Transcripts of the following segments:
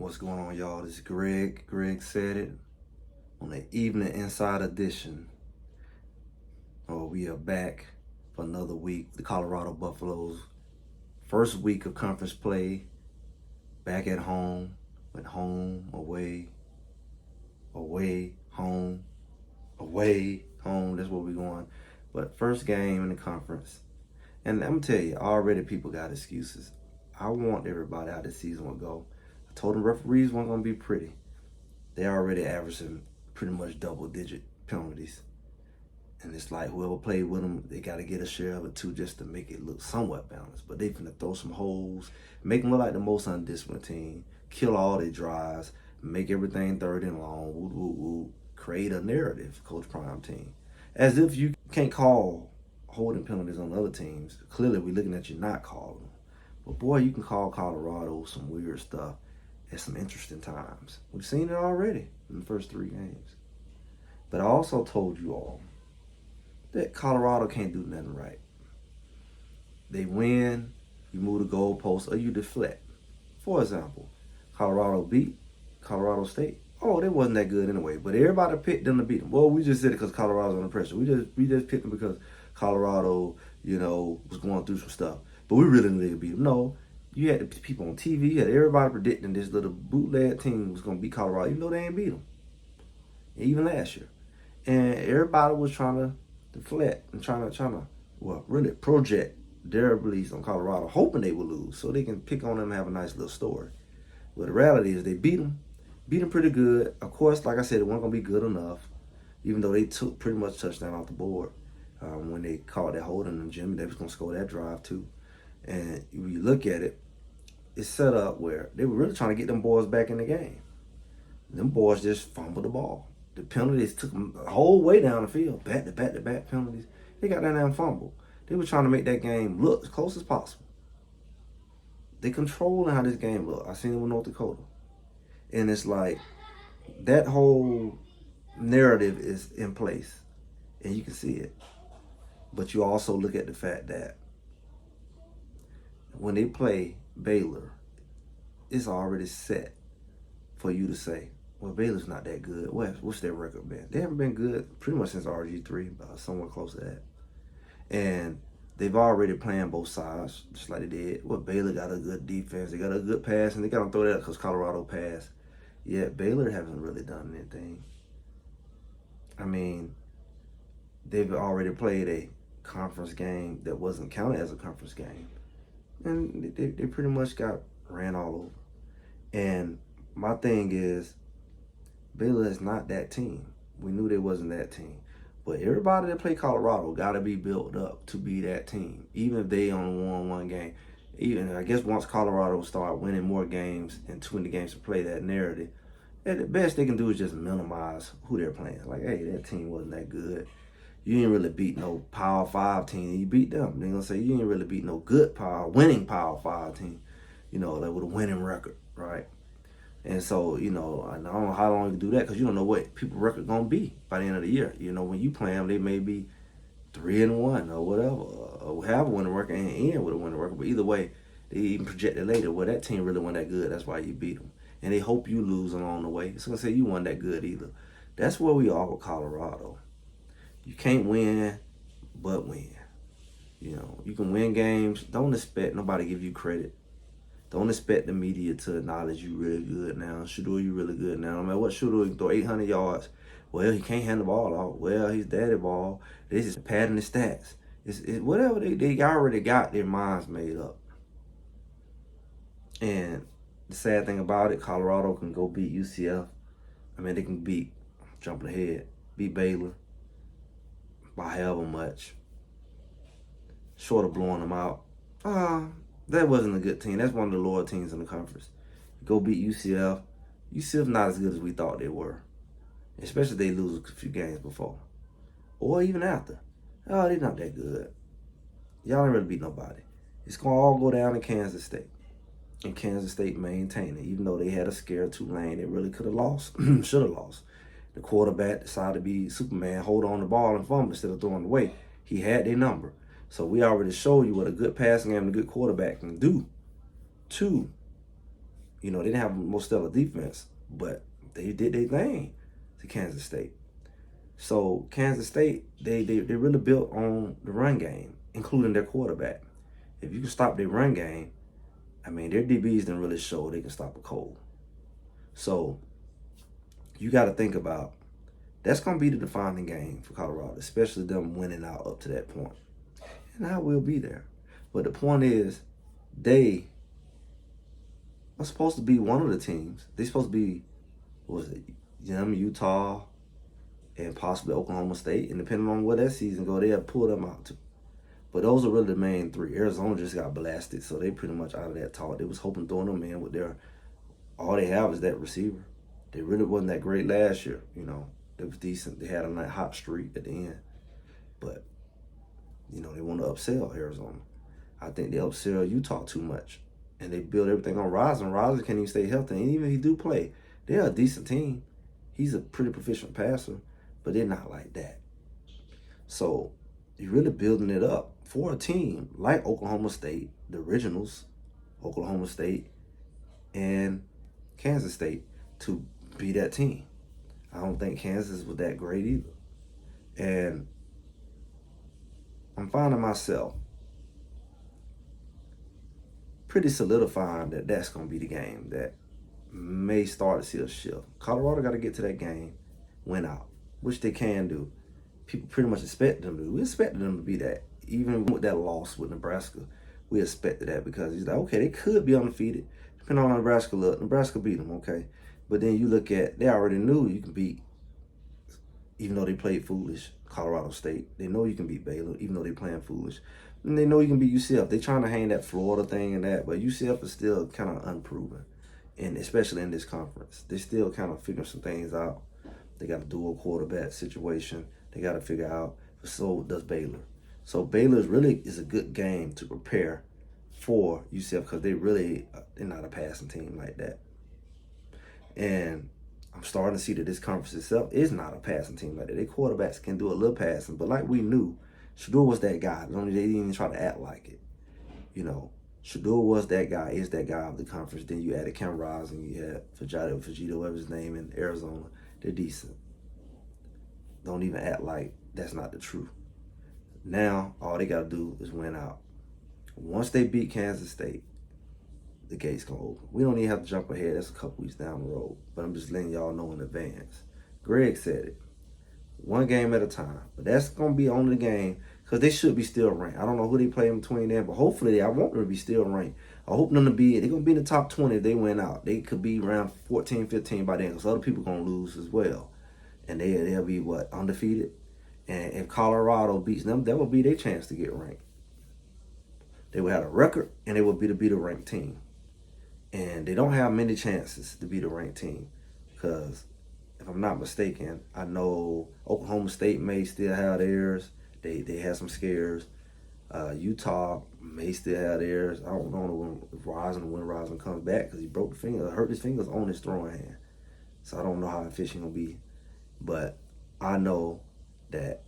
What's going on, y'all? This is Greg. Greg said it on the Evening Inside Edition. We are back for another week. The Colorado Buffaloes' first week of conference play. Back at home. Went home, away, home, away, home. That's where we're going. But first game in the conference. And I'm going to tell you, already people got excuses. I want everybody how this season will go. I told them referees weren't going to be pretty. They already averaging pretty much double-digit penalties. And it's like whoever played with them, they got to get a share of it too just to make it look somewhat balanced. But they finna throw some holes, make them look like the most undisciplined team, kill all their drives, make everything third and long, create a narrative, Coach Prime team. As if you can't call holding penalties on other teams. Clearly, we're looking at you not calling them. But boy, you can call Colorado some weird stuff at some interesting times. We've seen it already in the first 3 games. But I also told you all that Colorado can't do nothing right. They win, you move the goalpost, or you deflect. For example, Colorado beat Colorado State. Oh, they wasn't that good anyway, but everybody picked them to beat them. Well, we just did it because Colorado's under pressure. We just picked them because Colorado, was going through some stuff. But we really didn't beat them. No, you had the people on TV, you had everybody predicting this little bootleg team was going to beat Colorado, even though they ain't beat them. Even last year. And everybody was trying to deflect and trying to really project their beliefs on Colorado, hoping they would lose so they can pick on them and have a nice little story. But the reality is they beat them pretty good. Of course, like I said, it wasn't going to be good enough, even though they took pretty much touchdown off the board when they caught that holding on Jimmy. They was going to score that drive too. And when you look at it, it's set up where they were really trying to get them boys back in the game. Them boys just fumbled the ball. The penalties took them the whole way down the field, back-to-back penalties. They got down there and fumbled. They were trying to make that game look as close as possible. They controlling how this game looked. I seen it with North Dakota. And it's like that whole narrative is in place. And you can see it. But you also look at the fact that when they play Baylor, it's already set for you to say, well, Baylor's not that good. What's their record been? They haven't been good pretty much since RG3, somewhere close to that. And they've already playing both sides, just like they did. Well, Baylor got a good defense. They got a good pass, and they got to throw that because Colorado passed. Yet Baylor hasn't really done anything. I mean, they've already played a conference game that wasn't counted as a conference game. And they pretty much got ran all over. And my thing is, Baylor is not that team. We knew they wasn't that team. But everybody that played Colorado got to be built up to be that team, even if they only won 1 game. Even I guess once Colorado start winning more games and 20 games to play that narrative, at the best they can do is just minimize who they're playing. Like, hey, that team wasn't that good. You didn't really beat no Power 5 team. You beat them. They're going to say you didn't really beat no good winning Power 5 team, that with a winning record, right? And so, I don't know how long you can do that because you don't know what people's record going to be by the end of the year. When you play them, they may be 3-1 or whatever, or have a winning record and end with a winning record. But either way, they even project it later. Well, that team really wasn't that good. That's why you beat them. And they hope you lose along the way. It's going to say you weren't that good either. That's where we are with Colorado. You can't win, but win. You can win games. Don't expect nobody to give you credit. Don't expect the media to acknowledge you really good now. Shador, you really good now. No matter what Shador can throw 800 yards. Well, he can't hand the ball off. Well, he's daddy ball. They just padding the stats. It's whatever they already got their minds made up. And the sad thing about it, Colorado can go beat UCF. They can beat Baylor by however much. Short of blowing them out. That wasn't a good team. That's one of the lower teams in the conference. Go beat UCF. UCF not as good as we thought they were. Especially if they lose a few games before. Or even after. Oh, they're not that good. Y'all ain't really beat nobody. It's going to all go down in Kansas State. And Kansas State maintained it. Even though they had a scare Tulane, they really could have lost. Should have lost. The quarterback decided to be Superman, hold on the ball and fumble instead of throwing it away. He had their number. So we already showed you what a good passing game and a good quarterback can do to You know, they didn't have most stellar defense, but they did their thing to Kansas State. So Kansas State, they really built on the run game, including their quarterback. If you can stop their run game, I mean, their DBs didn't really show they can stop a cold. So you got to think about that's going to be the defining game for Colorado, especially them winning out up to that point. And I will be there. But the point is, they are supposed to be one of the teams. They're supposed to be, what was it, Utah, and possibly Oklahoma State. And depending on where that season go, they'll pull them out too. But those are really the main three. Arizona just got blasted, so they pretty much out of that talk. They was hoping throwing them in with all they have is that receiver. They really wasn't that great last year, you know. They was decent. They had a nice hot streak at the end. But, you know, they want to upsell Arizona. I think they upsell Utah too much. And they build everything on Rosen. Rosen can't even stay healthy. And even if he do play, they're a decent team. He's a pretty proficient passer, but they're not like that. So you're really building it up for a team like Oklahoma State, the originals, Oklahoma State, and Kansas State to be that team. I don't think Kansas was that great either. And I'm finding myself pretty solidifying that that's going to be the game that may start to see a shift. Colorado got to get to that game, win out, which they can do. People pretty much expect them to do. We expected them to be that. Even with that loss with Nebraska, we expected that because he's like, okay, they could be undefeated. Depending on how Nebraska look, Nebraska beat them, okay? But then you look at, they already knew you can beat, even though they played foolish, Colorado State. They know you can beat Baylor, even though they playing foolish. And they know you can beat UCF. They trying to hang that Florida thing and that, but UCF is still kind of unproven, and especially in this conference. They still kind of figuring some things out. They got a dual quarterback situation. They got to figure out, so does Baylor. So Baylor is a good game to prepare for UCF because they're not a passing team like that. And I'm starting to see that this conference itself is not a passing team like that. Their quarterbacks can do a little passing, but like we knew, Shador was that guy. Only they didn't even try to act like it. You know, Shador was that guy, is that guy of the conference. Then you added Cam Rising, you had Fajita, whatever his name, in Arizona. They're decent. Don't even act like that's not the truth. Now, all they got to do is win out. Once they beat Kansas State, the gate's going to open. We don't even have to jump ahead. That's a couple weeks down the road. But I'm just letting y'all know in advance. Greg said it. One game at a time. But that's going to be only the game because they should be still ranked. I don't know who they play in between them, but hopefully I want them to be still ranked. I hope them to be, they're going to be in the top 20 if they win out. They could be around 14, 15 by then because other people going to lose as well. And they'll be, undefeated? And if Colorado beats them, that would be their chance to get ranked. They would have a record, and they would be the ranked team. And they don't have many chances to be the ranked team because, if I'm not mistaken, I know Oklahoma State may still have theirs. They had some scares. Utah may still have theirs. I don't know when Rosen comes back because he hurt his fingers on his throwing hand. So I don't know how efficient he'll be. But I know that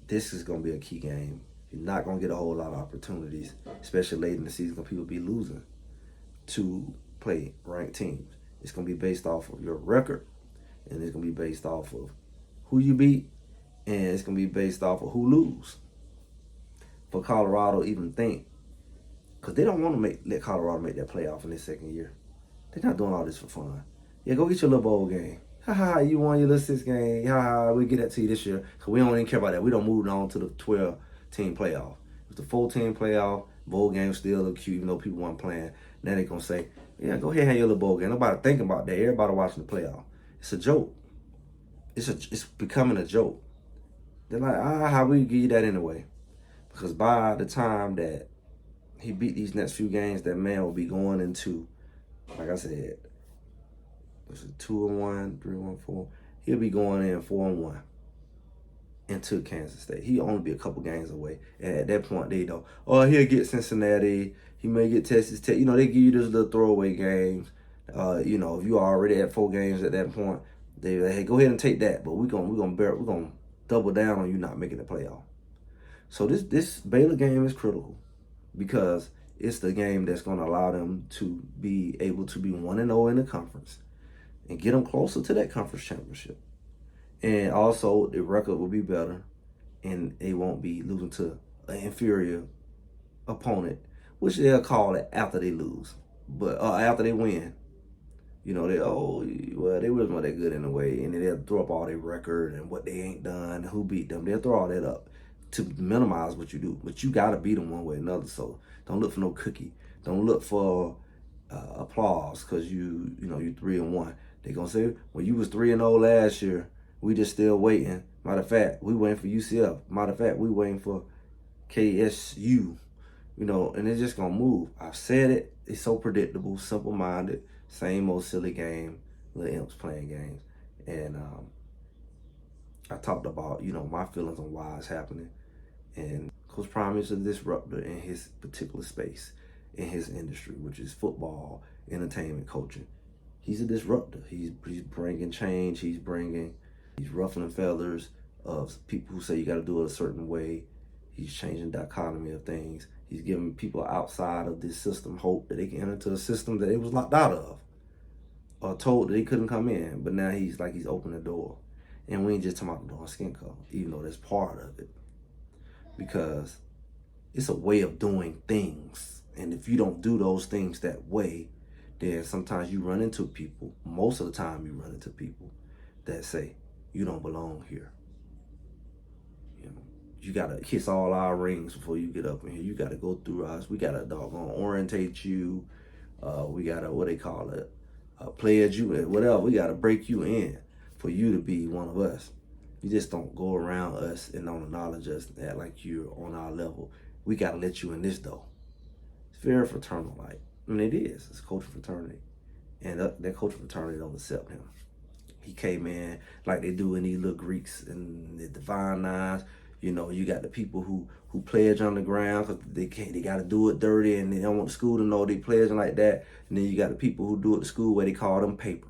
this is going to be a key game. You're not going to get a whole lot of opportunities, especially late in the season when people be losing, to play ranked teams. It's going to be based off of your record, and it's going to be based off of who you beat, and it's going to be based off of who lose. For Colorado even think, because they don't want to let Colorado make that playoff in their second year. They're not doing all this for fun. Yeah, go get your little bowl game. You won your little 6 game. We'll get that to you this year. Because we don't even care about that. We don't move on to the 12-team playoff. It's the 14 playoff. Bowl game still look cute, even though people weren't playing. Now they're going to say, yeah, go ahead and have your little bowl game. Nobody thinking about that. Everybody watching the playoff. It's a joke. It's becoming a joke. They're like, how we give you that anyway? Because by the time that he beat these next few games, that man will be going into, like I said, was it 2-1, 3-1, 4? He'll be going in 4-1 into Kansas State. He'll only be a couple games away. And at that point, they know, he'll get Cincinnati. He may get Texas Tech. They give you those little throwaway games. If you are already at 4 games at that point, they hey, go ahead and take that. But we're gonna double down on you not making the playoff. So this Baylor game is critical because It's the game that's going to allow them to be able to be 1-0 in the conference and get them closer to that conference championship. And also, the record will be better, and they won't be losing to an inferior opponent, which they'll call it after they lose, but after they win. They they wasn't that good in a way, and then they'll throw up all their record and what they ain't done, who beat them. They'll throw all that up to minimize what you do, but you gotta beat them one way or another. So don't look for no cookie. Don't look for applause because you 3-1. They gonna say, well, you was 3-0 last year. We just still waiting. Matter of fact, we waiting for UCF. Matter of fact, we waiting for KSU. And it's just gonna move. I've said it. It's so predictable, simple-minded, same old silly game. Little imps playing games, and I talked about my feelings on why it's happening. And Coach Prime is a disruptor in his particular space, in his industry, which is football, entertainment, coaching. He's a disruptor. He's bringing change. He's ruffling feathers of people who say you got to do it a certain way. He's changing the dichotomy of things. He's giving people outside of this system hope that they can enter into a system that they was locked out of, or told that they couldn't come in. But now he's opened the door. And we ain't just talking about the door and skin color, even though that's part of it. Because it's a way of doing things. And if you don't do those things that way, then sometimes you run into people, most of the time you run into people that say, you don't belong here. You gotta kiss all our rings before you get up in here. You gotta go through us. We gotta doggone orientate you. We gotta, what they call it, pledge you, whatever. We gotta break you in for you to be one of us. You just don't go around us and don't acknowledge us and act like you're on our level. We gotta let you in this door. It's very fraternal-like. It is. It's a culture fraternity. And that culture fraternity don't accept him. He came in like they do in these little Greeks and the Divine Nines. You got the people who pledge underground because they got to do it dirty and they don't want the school to know they pledging like that. And then you got the people who do it at school where they call them paper.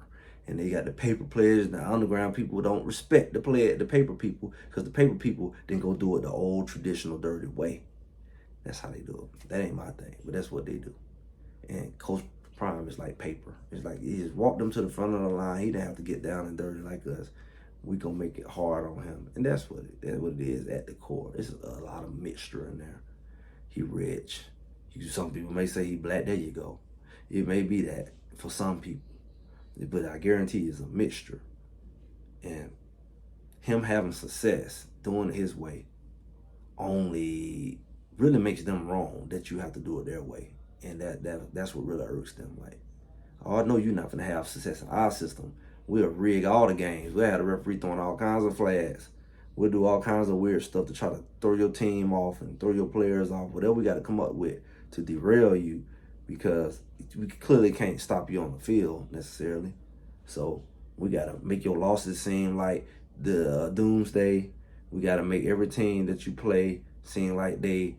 And they got the paper pledge, and the underground people don't respect the paper people, because the paper people then go do it the old traditional dirty way. That's how they do it. That ain't my thing, but that's what they do. And Coach Prime is like paper. It's like he just walked them to the front of the line. He didn't have to get down and dirty like us. We gonna make it hard on him, and that's what it is at the core. It's a lot of mixture in there. He rich. Some people may say he black. There you go. It may be that for some people, but I guarantee it's a mixture. And him having success doing it his way only really makes them wrong that you have to do it their way, and that's what really irks them. Like, oh, I know you're not gonna have success in our system. We'll rig all the games. We'll have the referee throwing all kinds of flags. We'll do all kinds of weird stuff to try to throw your team off and throw your players off, whatever we got to come up with to derail you, because we clearly can't stop you on the field necessarily. So we got to make your losses seem like the doomsday. We got to make every team that you play seem like David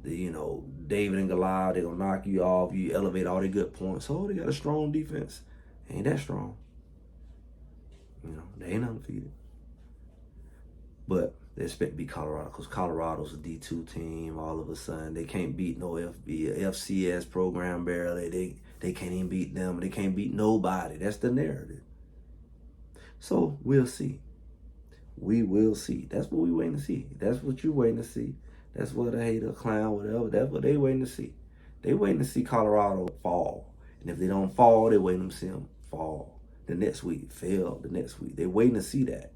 and Goliath, they're going to knock you off. You elevate all their good points. Oh, they got a strong defense. Ain't that strong. They ain't undefeated. But they expect to beat Colorado, because Colorado's a D2 team. All of a sudden, they can't beat no FCS program barely. They can't even beat them. They can't beat nobody. That's the narrative. So we'll see. We will see. That's what we waiting to see. That's what you waiting to see. That's what a hater, clown, whatever. That's what they waiting to see. They waiting to see Colorado fall. And if they don't fall, they waiting to see them fall. The next week, fail the next week. They're waiting to see that.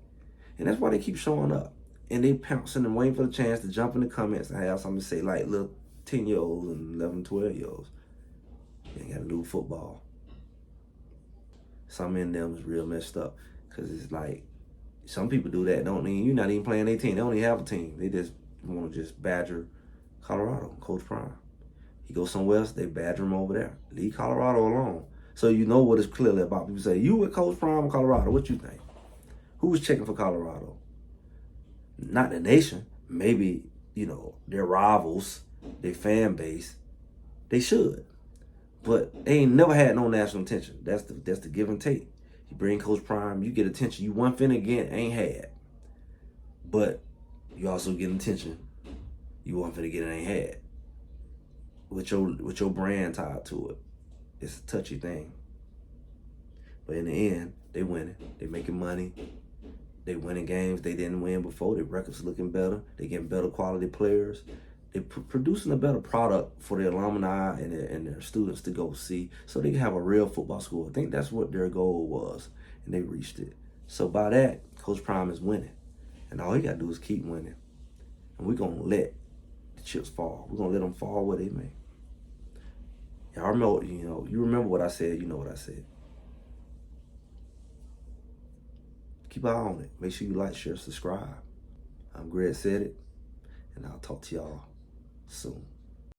And that's why they keep showing up. And they pouncing and waiting for the chance to jump in the comments and have something to say, like little 10-year-olds and 11, 12-year-olds. They ain't got to do football. Some in them is real messed up. Because it's like, some people do that, you're not even playing their team. They don't even have a team. They just want to just badger Colorado, Coach Prime. He goes somewhere else, they badger him over there. Leave Colorado alone. So you know what it's clearly about. People say, you with Coach Prime in Colorado, what you think? Who's checking for Colorado? Not the nation. Maybe, their rivals, their fan base. They should. But they ain't never had no national attention. That's the give and take. You bring Coach Prime, you get attention. You one finna get, ain't had. But you also get attention. You one finna get, it ain't had. with your brand tied to it. It's a touchy thing. But in the end, they winning. They making money. They winning games they didn't win before. Their records looking better. They getting better quality players. They producing a better product for the alumni and their students to go see, so they can have a real football school. I think that's what their goal was, and they reached it. So by that, Coach Prime is winning, and all he got to do is keep winning. And we're gonna let the chips fall. We're gonna let them fall where they may. Y'all remember, you remember what I said. You know what I said. Keep an eye on it. Make sure you like, share, subscribe. I'm Greg Said It, and I'll talk to y'all soon.